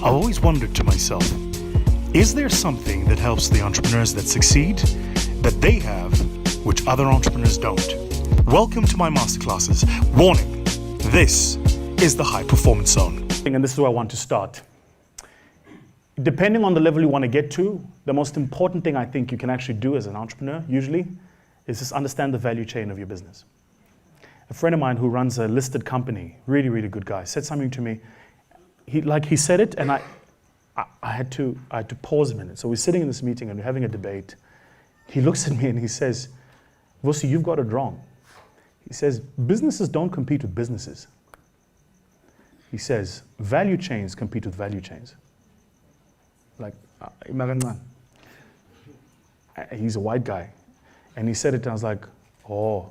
I've always wondered to myself, is there something that helps the entrepreneurs that succeed that they have which other entrepreneurs don't? Welcome to my masterclasses. Warning, this is the High Performance Zone. And this is where I want to start. Depending on the level you want to get to, the most important thing I think you can actually do as an entrepreneur, usually, is just understand the value chain of your business. A friend of mine who runs a listed company, really, really good guy, said something to me. He said it, and I had to pause a minute. So we're sitting in this meeting and we're having a debate. He looks at me and he says, "Vossi, you've got it wrong." He says, "Businesses don't compete with businesses." He says, "Value chains compete with value chains." Like, man. He's a white guy. And he said it and I was like, oh.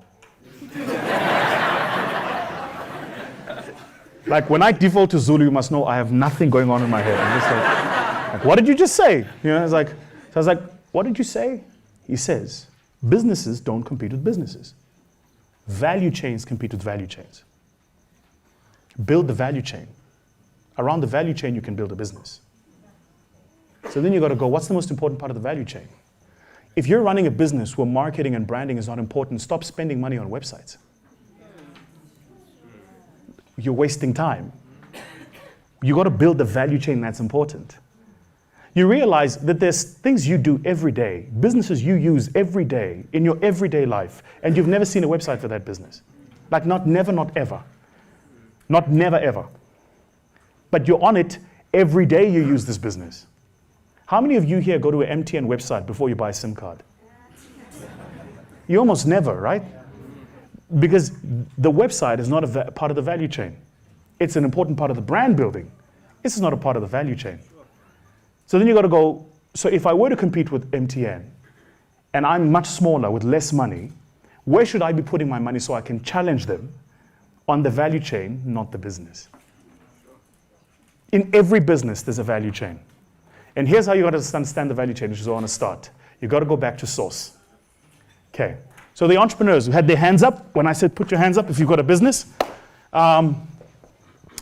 Like when I default to Zulu, you must know I have nothing going on in my head. I'm just like, what did you just say? You know, so I was like, what did you say? He says, businesses don't compete with businesses. Value chains compete with value chains. Build the value chain. Around the value chain, you can build a business. So then you got to go, what's the most important part of the value chain? If you're running a business where marketing and branding is not important, stop spending money on websites. You're wasting time. You got to build the value chain that's important. You realize that there's things you do every day, businesses you use every day in your everyday life, and you've never seen a website for that business. Like not never, not ever. Not never, ever. But you're on it every day you use this business. How many of you here go to an MTN website before you buy a SIM card? You almost never, right? Because the website is not a part of the value chain. It's an important part of the brand building. This is not a part of the value chain. So then you got to go, so if I were to compete with MTN, and I'm much smaller with less money, where should I be putting my money so I can challenge them on the value chain, not the business? In every business, there's a value chain. And here's how you got to understand the value chain, which is where I want to start. You got to go back to source. Okay. So the entrepreneurs who had their hands up, when I said put your hands up if you've got a business.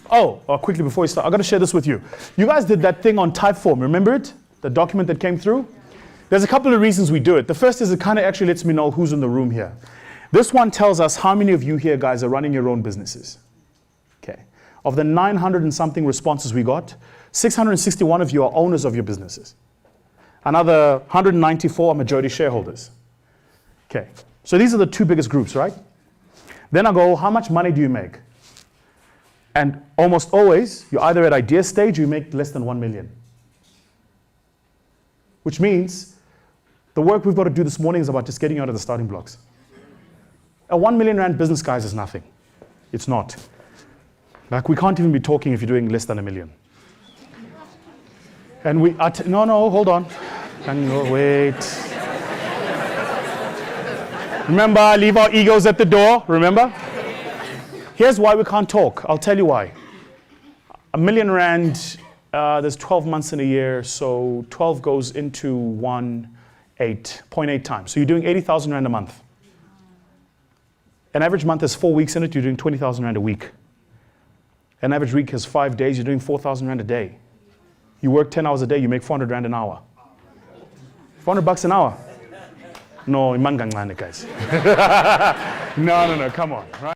Quickly before we start, I've got to share this with you. You guys did that thing on Typeform, remember it? The document that came through? There's a couple of reasons we do it. The first is it kind of actually lets me know who's in the room here. This one tells us how many of you here guys are running your own businesses. Okay. Of the 900 and something responses we got, 661 of you are owners of your businesses. Another 194 are majority shareholders. Okay, so these are the two biggest groups, right? Then I go, how much money do you make? And almost always, you're either at idea stage or you make less than 1 million. Which means the work we've got to do this morning is about just getting you out of the starting blocks. A 1 million rand business, guys, is nothing. It's not. Like, we can't even be talking if you're doing less than $1 million. And no, hold on. Can you wait? Remember, leave our egos at the door, remember? Here's why we can't talk. I'll tell you why. 1 million rand, there's 12 months in a year, so 12 goes into 0.8 times. So you're doing 80,000 rand a month. An average month has 4 weeks in it, you're doing 20,000 rand a week. An average week has 5 days, you're doing 4,000 rand a day. You work 10 hours a day, you make 400 rand an hour. 400 bucks an hour. No, imangangane, guys. No, come on. Right?